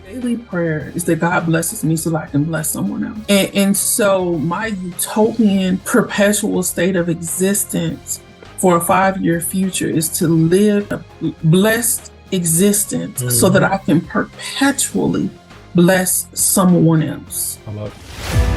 Daily prayer is that God blesses me so that I can bless someone else. And so my utopian perpetual state of existence for a 5-year future is to live a blessed existence so that I can perpetually bless someone else. I love it.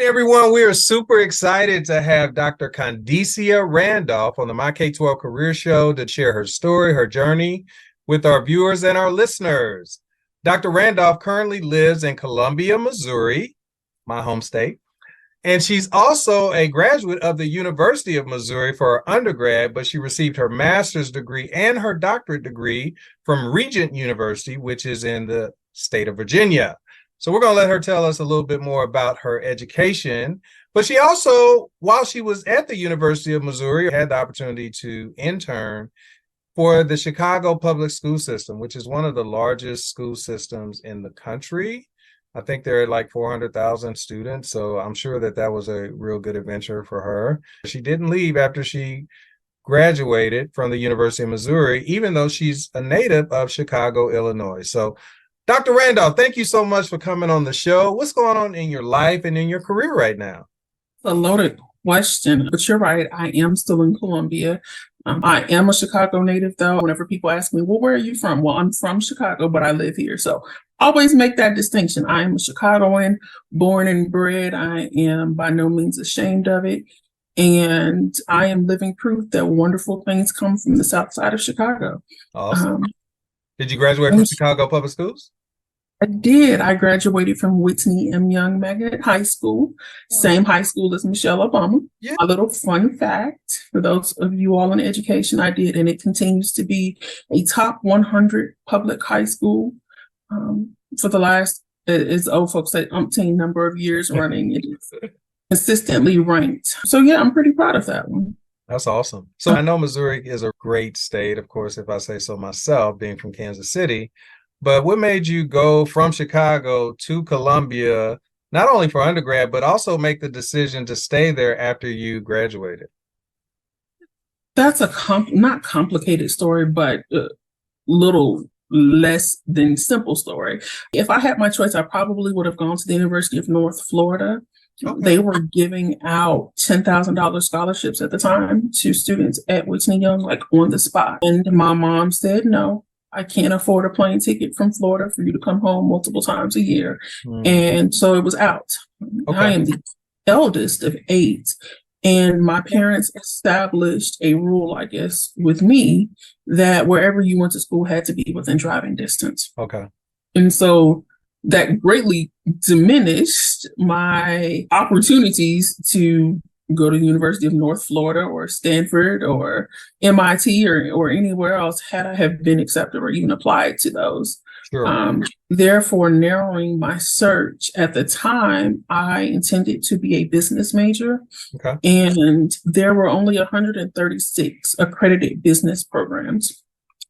Everyone, we are super excited to have Dr. Khandicia Randolph on the My K12 Career Show to share her story, her journey with our viewers and our listeners. Dr. Randolph currently lives in Columbia, Missouri, my home state, and she's also a graduate of the University of Missouri for her undergrad, but she received her master's degree and her doctorate degree from Regent University, which is in the state of Virginia. So we're going to let her tell us a little bit more about her education. But she also, while she was at the University of Missouri, had the opportunity to intern for the Chicago public school system, which is one of the largest school systems in the country. I think there are like 400,000 students. So I'm sure that that was a real good adventure for her. She didn't leave after she graduated from the University of Missouri, even though she's a native of Chicago, Illinois. So Dr. Randolph, thank you so much for coming on the show. What's going on in your life and in your career right now? A loaded question, but you're right. I am still in Columbia. I am a Chicago native, though. Whenever people ask me, well, where are you from? Well, I'm from Chicago, but I live here. So always make that distinction. I am a Chicagoan, born and bred. I am by no means ashamed of it. And I am living proof that wonderful things come from the South Side of Chicago. Awesome. Did you graduate from Chicago Public Schools? I did. I graduated from Whitney M. Young Magnet High School, same high school as Michelle Obama. Yeah. A little fun fact for those of you all in education, I did, and it continues to be a top 100 public high school for the last, as old folks say, umpteen number of years running. It is consistently ranked. So yeah, I'm pretty proud of that one. That's awesome. So I know Missouri is a great state, of course, if I say so myself, being from Kansas City. But what made you go from Chicago to Columbia, not only for undergrad, but also make the decision to stay there after you graduated? That's a not complicated story, but a little less than simple story. If I had my choice, I probably would have gone to the University of North Florida. Okay. They were giving out $10,000 scholarships at the time to students at Whitney Young, like on the spot. And my mom said, no, I can't afford a plane ticket from Florida for you to come home multiple times a year. And so it was out. Okay. I am the eldest of 8. And my parents established a rule, I guess, with me that wherever you went to school had to be within driving distance. Okay. And so that greatly diminished my opportunities to go to the University of North Florida or Stanford or MIT or anywhere else had I have been accepted or even applied to those. Sure. Therefore, narrowing my search at the time, I intended to be a business major. Okay. And there were only 136 accredited business programs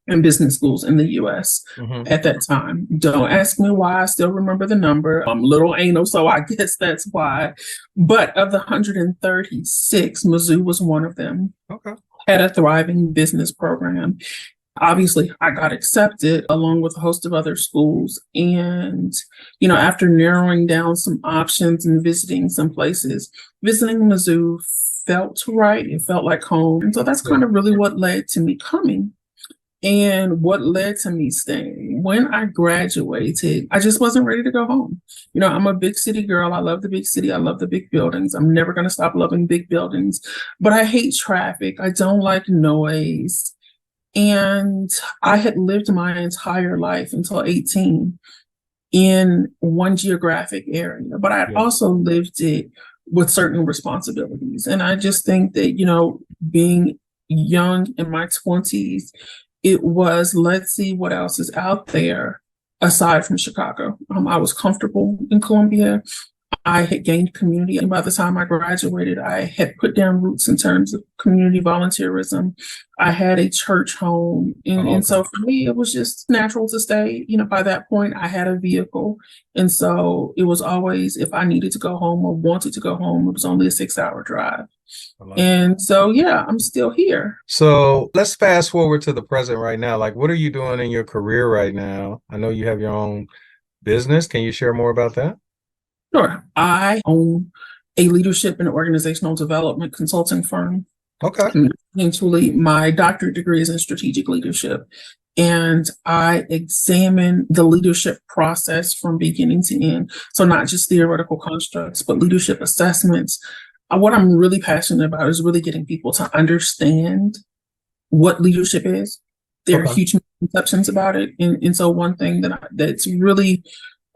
and business schools in the U.S. At that time. Don't ask me why. I still remember the number. I'm a little anal, so I guess that's why. But of the 136, Mizzou was one of them. Okay. Had a thriving business program. Obviously, I got accepted along with a host of other schools. And, after narrowing down some options and visiting some places, visiting Mizzou felt right. It felt like home. And so that's kind of really what led to me coming. And what led to me staying. When I graduated, I just wasn't ready to go home. I'm a big city girl. I love the big city. I love the big buildings. I'm never going to stop loving big buildings. But I hate traffic. I don't like noise. And I had lived my entire life until 18 in one geographic area, but I Yeah. also lived it with certain responsibilities. And I just think that, you know, being young in my 20s, it was, let's see what else is out there aside from Chicago. I was comfortable in Columbia. I had gained community. And by the time I graduated, I had put down roots in terms of community volunteerism. I had a church home. And so for me, it was just natural to stay. You know, by that point, I had a vehicle. And so it was always, if I needed to go home or wanted to go home, it was only a 6-hour drive. And so, yeah, I'm still here. So let's fast forward to the present right now. Like, what are you doing in your career right now? I know you have your own business. Can you share more about that? Sure. I own a leadership and organizational development consulting firm. Okay. Eventually, my doctorate degree is in strategic leadership, and I examine the leadership process from beginning to end. So not just theoretical constructs, but leadership assessments. What I'm really passionate about is really getting people to understand what leadership is. There are huge misconceptions about it. And so one thing that's really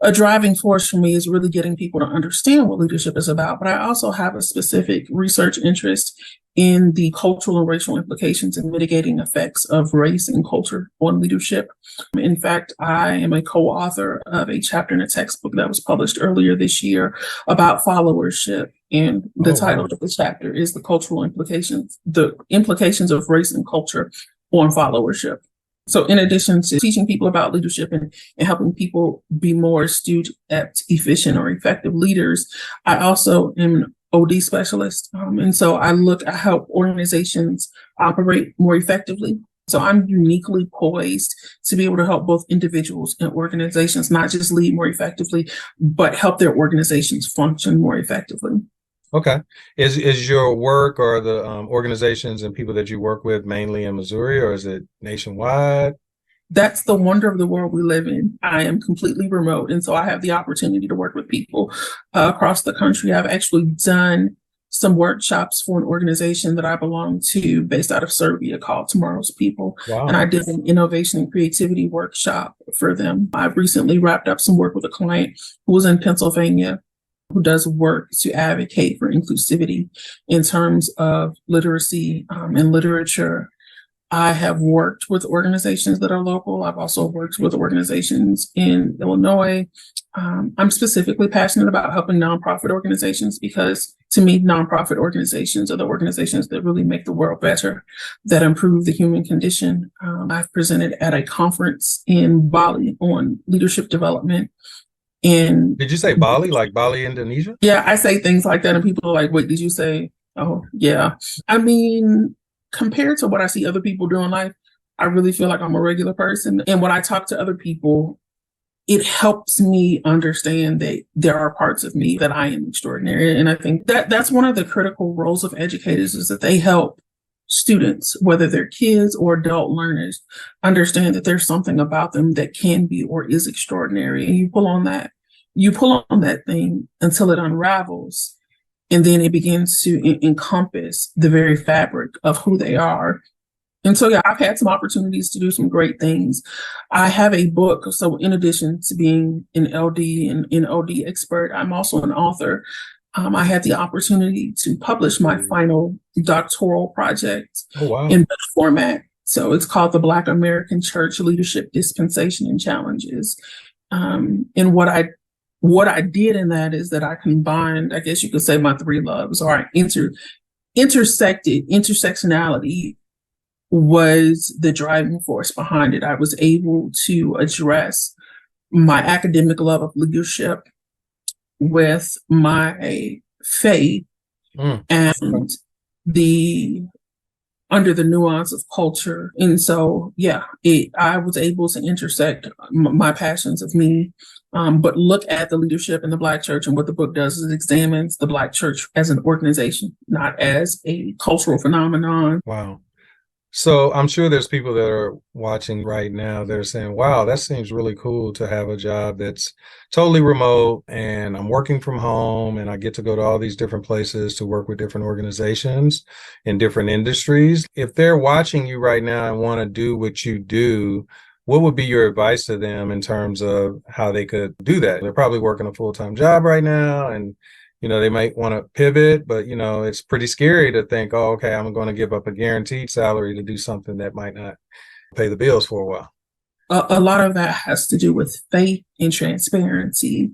a driving force for me is really getting people to understand what leadership is about. But I also have a specific research interest in the cultural and racial implications and mitigating effects of race and culture on leadership. In fact, I am a co-author of a chapter in a textbook that was published earlier this year about followership. And the title of the chapter is the implications of race and culture on followership. So in addition to teaching people about leadership and helping people be more astute, apt, efficient, or effective leaders, I also am an OD specialist. And so I help organizations operate more effectively. So I'm uniquely poised to be able to help both individuals and organizations not just lead more effectively, but help their organizations function more effectively. Okay. Is your work or the organizations and people that you work with mainly in Missouri, or is it nationwide? That's the wonder of the world we live in. I am completely remote, and so I have the opportunity to work with people across the country. I've actually done some workshops for an organization that I belong to based out of Serbia called Tomorrow's People. Wow. And I did an innovation and creativity workshop for them. I've recently wrapped up some work with a client who was in Pennsylvania, who does work to advocate for inclusivity in terms of literacy and literature. I have worked with organizations that are local. I've also worked with organizations in Illinois. I'm specifically passionate about helping nonprofit organizations because to me, nonprofit organizations are the organizations that really make the world better, that improve the human condition. I've presented at a conference in Bali on leadership development. And did you say Bali, like Bali, Indonesia? Yeah, I say things like that and people are like, wait, did you say? Oh, yeah. I mean, compared to what I see other people do in life, I really feel like I'm a regular person. And when I talk to other people, it helps me understand that there are parts of me that I am extraordinary. And I think that that's one of the critical roles of educators is that they help students, whether they're kids or adult learners, understand that there's something about them that can be or is extraordinary. And you pull on that thing until it unravels. And then it begins to encompass the very fabric of who they are. And so, yeah, I've had some opportunities to do some great things. I have a book. So in addition to being an LD and an OD expert, I'm also an author. I had the opportunity to publish my final doctoral project in book format. So it's called the Black American Church Leadership Dispensation and Challenges. And what I did in that is that I combined, I guess you could say, my three loves, or I intersectionality was the driving force behind it. I was able to address my academic love of leadership with my faith and under the nuance of culture. And so, yeah, I was able to intersect my passions of me, but look at the leadership in the Black church. And what the book does is it examines the Black church as an organization, not as a cultural phenomenon. Wow. So I'm sure there's people that are watching right now that are saying, wow, that seems really cool to have a job that's totally remote and I'm working from home and I get to go to all these different places to work with different organizations in different industries. If they're watching you right now and want to do what you do, what would be your advice to them in terms of how they could do that? They're probably working a full-time job right now, and they might want to pivot, but it's pretty scary to think, oh, okay, I'm going to give up a guaranteed salary to do something that might not pay the bills for a while. A lot of that has to do with faith and transparency.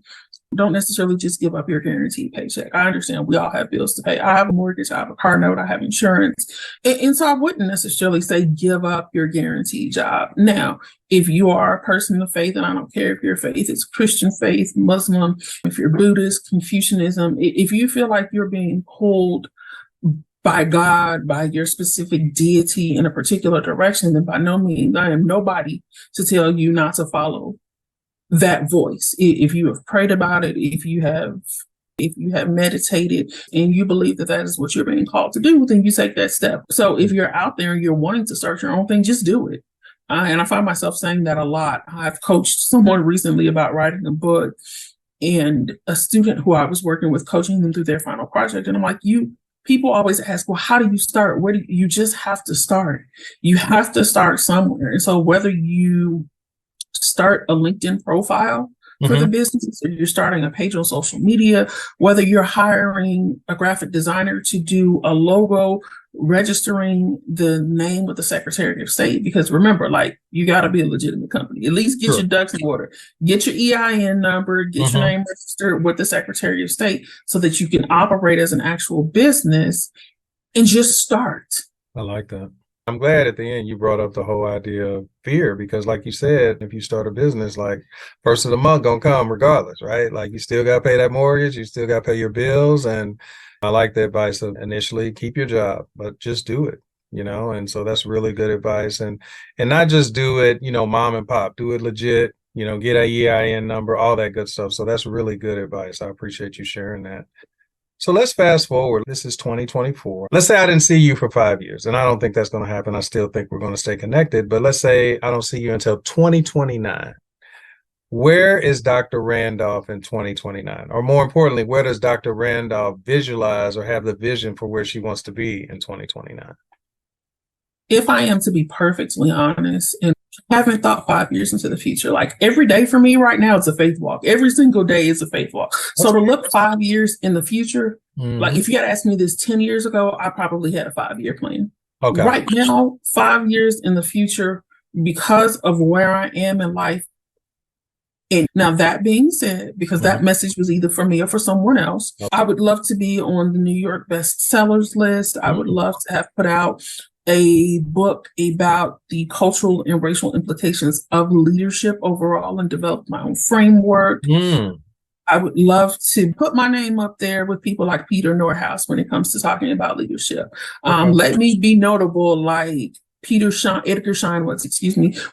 Don't necessarily just give up your guaranteed paycheck. I understand we all have bills to pay. I have a mortgage, I have a car note, I have insurance. And so I wouldn't necessarily say give up your guaranteed job. Now, if you are a person of faith, and I don't care if your faith is Christian faith, Muslim, if you're Buddhist, Confucianism, if you feel like you're being pulled by God, by your specific deity in a particular direction, then by no means, I am nobody to tell you not to follow that voice. If you have prayed about it, if you have meditated and you believe that that is what you're being called to do, then you take that step. So if you're out there and you're wanting to start your own thing, just do it. And I find myself saying that a lot. I've coached someone recently about writing a book, and a student who I was working with, coaching them through their final project. And I'm like, people always ask, well, how do you start? You just have to start. You have to start somewhere. And so whether you start a LinkedIn profile for the business, or you're starting a page on social media, whether you're hiring a graphic designer to do a logo, registering the name with the Secretary of State, because remember, you got to be a legitimate company. At least get your ducks in order, get your EIN number, get your name registered with the Secretary of State so that you can operate as an actual business and just start. I like that. I'm glad at the end you brought up the whole idea of fear, because like you said, if you start a business, first of the month gonna come regardless, right? You still got to pay that mortgage, you still got to pay your bills. And I like the advice of initially keep your job, but just do it, and so that's really good advice. And not just do it, mom and pop, do it legit, get a EIN number, all that good stuff. So that's really good advice. I appreciate you sharing that. So let's fast forward. This is 2024. Let's say I didn't see you for 5 years, and I don't think that's going to happen. I still think we're going to stay connected, but let's say I don't see you until 2029. Where is Dr. Randolph in 2029? Or more importantly, where does Dr. Randolph visualize or have the vision for where she wants to be in 2029? If I am to be perfectly honest, and haven't thought 5 years into the future, every day for me right now is a faith walk. Every single day is a faith walk. So to look 5 years in the future, if you had asked me this 10 years ago, I probably had a 5-year plan. Okay. Right now, 5 years in the future, because of where I am in life. And now that being said, because that message was either for me or for someone else, I would love to be on the New York bestsellers list. I would love to have put out a book about the cultural and racial implications of leadership overall and develop my own framework. I would love to put my name up there with people like Peter Norhouse when it comes to talking about leadership. Let me be notable like Edgar Schein was,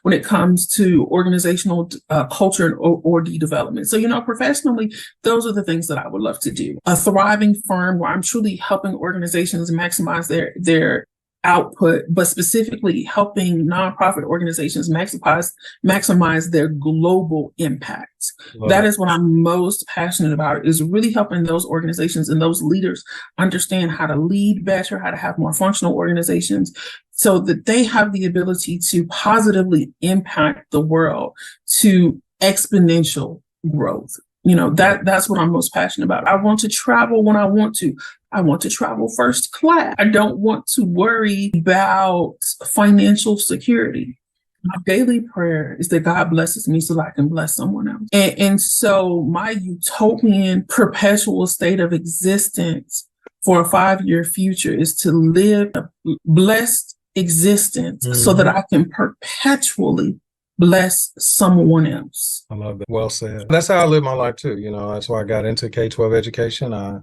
when it comes to organizational culture and OD development. So, professionally, those are the things that I would love to do. A thriving firm where I'm truly helping organizations maximize their output, but specifically helping nonprofit organizations maximize their global impact. That is what I'm most passionate about, is really helping those organizations and those leaders understand how to lead better, how to have more functional organizations, so that they have the ability to positively impact the world to exponential growth. That's what I'm most passionate about. I want to travel when I want to. I want to travel first class. I don't want to worry about financial security. My daily prayer is that God blesses me so that I can bless someone else. And so my utopian perpetual state of existence for a 5-year future is to live a blessed existence so that I can perpetually bless someone else. I love that. Well said. That's how I live my life too. That's why I got into K-12 education. I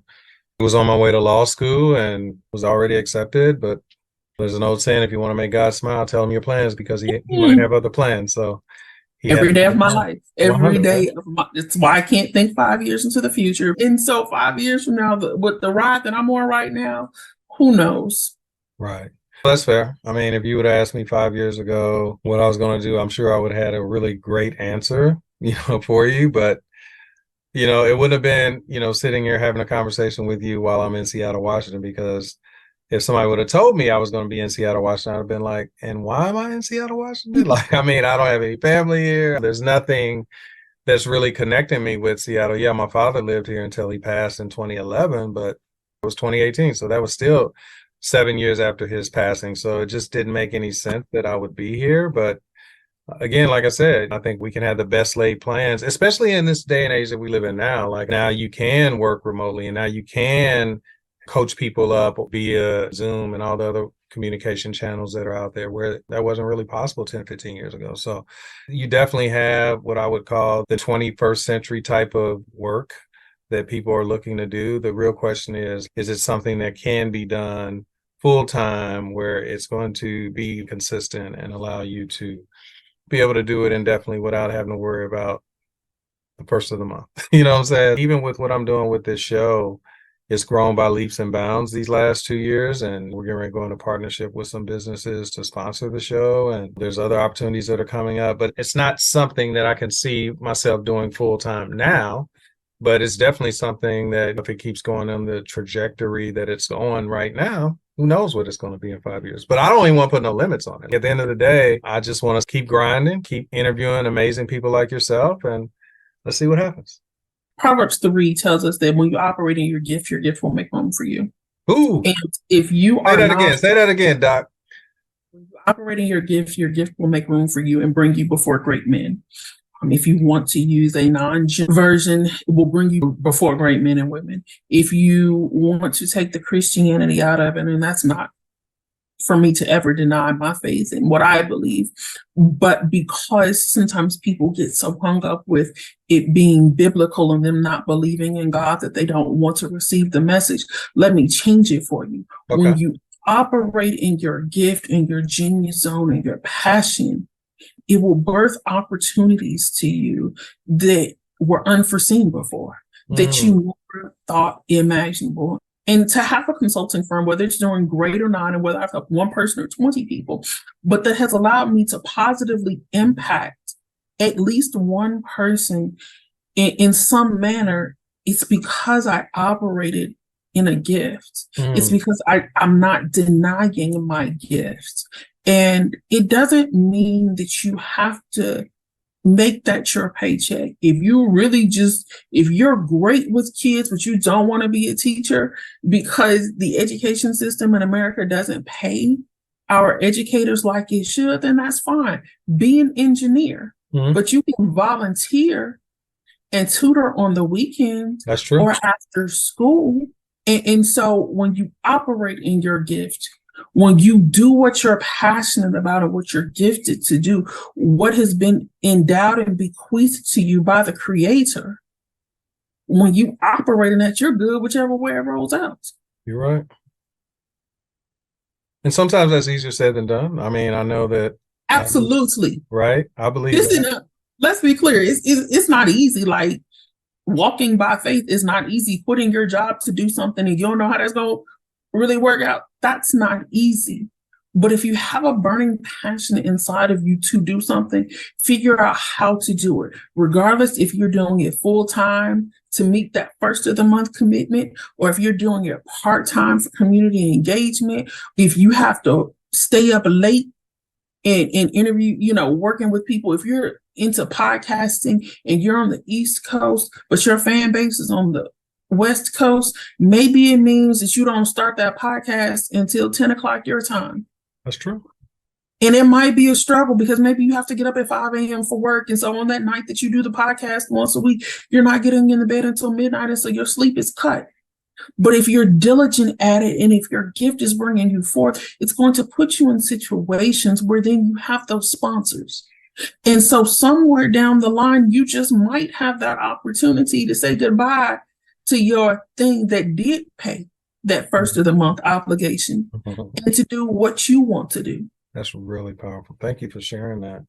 was on my way to law school and was already accepted, but there's an old saying, if you want to make God smile, tell him your plans, because he might have other plans. So every day of my life, every day of my, it's why I can't think 5 years into the future. And so 5 years from now, with the ride that I'm on right now, who knows? Right. That's fair. I mean, if you would have asked me 5 years ago what I was going to do, I'm sure I would have had a really great answer, for you. But, it wouldn't have been, sitting here having a conversation with you while I'm in Seattle, Washington, because if somebody would have told me I was going to be in Seattle, Washington, I'd have been like, and why am I in Seattle, Washington? Like, I mean, I don't have any family here. There's nothing that's really connecting me with Seattle. Yeah, my father lived here until he passed in 2011, but it was 2018. So that was still 7 years after his passing. So it just didn't make any sense that I would be here. But again, like I said, I think we can have the best laid plans, especially in this day and age that we live in now. Like now you can work remotely and now you can coach people up via Zoom and all the other communication channels that are out there where that wasn't really possible 10, 15 years ago. So you definitely have what I would call the 21st century type of work that people are looking to do. The real question is it something that can be done full time where it's going to be consistent and allow you to be able to do it indefinitely without having to worry about the first of the month. You know what I'm saying? Even with what I'm doing with this show, it's grown by leaps and bounds these last 2 years, and we're going to go into partnership with some businesses to sponsor the show, and there's other opportunities that are coming up, but it's not something that I can see myself doing full time now, but it's definitely something that if it keeps going on the trajectory that it's on right now, who knows what it's going to be in 5 years. But I don't even want to put no limits on it. At the end of the day, I just want to keep grinding, keep interviewing amazing people like yourself, and let's see what happens. Proverbs 3 tells us that when you operate in your gift will make room for you. Ooh. And if you are Say that again, Doc. When you operate in your gift will make room for you and bring you before great men. If you want to use a non-gender version, it will bring you before great men and women. If you want to take the Christianity out of it, and that's not for me to ever deny my faith and what I believe, but because sometimes people get so hung up with it being biblical and them not believing in God that they don't want to receive the message, let me change it for you. Okay. When you operate in your gift, in your genius zone, and your passion, it will birth opportunities to you that were unforeseen before, that you never thought imaginable. And to have a consulting firm, whether it's doing great or not, and whether I've helped one person or 20 people, but that has allowed me to positively impact at least one person in some manner, it's because I operated in a gift. It's because I'm not denying my gift. And it doesn't mean that you have to make that your paycheck. If you're great with kids, but you don't want to be a teacher because the education system in America doesn't pay our educators like it should, then that's fine. Be an engineer, but you can volunteer and tutor on the weekend. That's true. Or after school. And so when you operate in your gift, when you do what you're passionate about and what you're gifted to do, what has been endowed and bequeathed to you by the Creator, when you operate in that, you're good whichever way it rolls out. You're right. And sometimes that's easier said than done. I mean, I know that. Absolutely. Right? I believe that. Let's be clear. It's not easy. Like walking by faith is not easy. Quitting your job to do something and you don't know how that's going to really work out, that's not easy. But if you have a burning passion inside of you to do something, figure out how to do it, regardless if you're doing it full time to meet that first of the month commitment, or if you're doing it part time for community engagement. If you have to stay up late and interview, working with people, if you're into podcasting and you're on the East Coast, but your fan base is on the West Coast, maybe it means that you don't start that podcast until 10 o'clock your time. That's true. And it might be a struggle because maybe you have to get up at 5 a.m. for work. And so on that night that you do the podcast once a week, you're not getting in the bed until midnight. And so your sleep is cut. But if you're diligent at it, and if your gift is bringing you forth, it's going to put you in situations where then you have those sponsors. And so somewhere down the line, you just might have that opportunity to say goodbye to your thing that did pay that first of the month obligation and to do what you want to do. That's really powerful. Thank you for sharing that.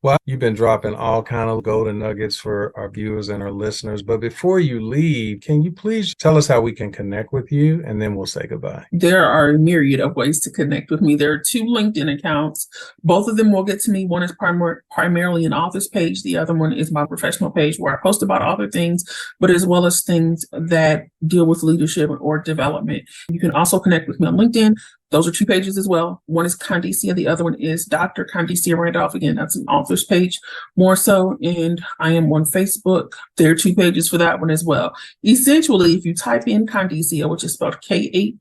Well, you've been dropping all kind of golden nuggets for our viewers and our listeners. But before you leave, can you please tell us how we can connect with you, and then we'll say goodbye. There are a myriad of ways to connect with me. There are 2 LinkedIn accounts. Both of them will get to me. One is primarily an author's page. The other one is my professional page where I post about author things, but as well as things that deal with leadership or development. You can also connect with me on LinkedIn. Those are 2 pages as well. One is Khandicia, the other one is Dr. Khandicia Randolph. Again, that's an author's page more so. And I am on Facebook. There are 2 pages for that one as well. Essentially, if you type in Khandicia, which is spelled Khan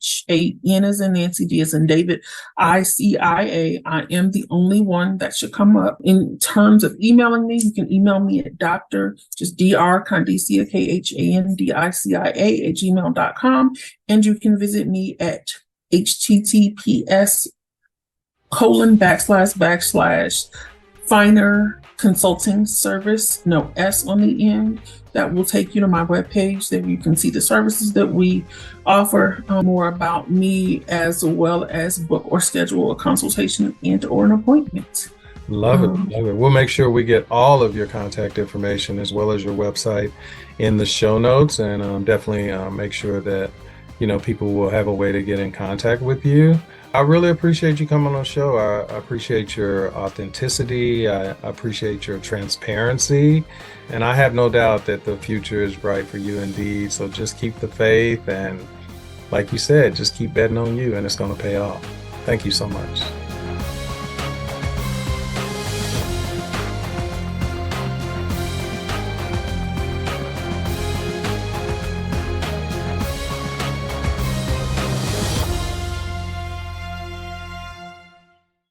as in Nancy, D as in David, ICIA, I am the only one that should come up. In terms of emailing me, you can email me at just Dr. Khandicia, KHANDICIA @gmail.com. And you can visit me at https:// Finer Consulting Service, no S on the end. That will take you to my webpage. There you can see the services that we offer, more about me, as well as book or schedule a consultation and or an appointment. Love it. Love it. We'll make sure we get all of your contact information as well as your website in the show notes, and definitely make sure that people will have a way to get in contact with you. I really appreciate you coming on the show. I appreciate your authenticity. I appreciate your transparency. And I have no doubt that the future is bright for you indeed. So just keep the faith. And like you said, just keep betting on you and it's going to pay off. Thank you so much.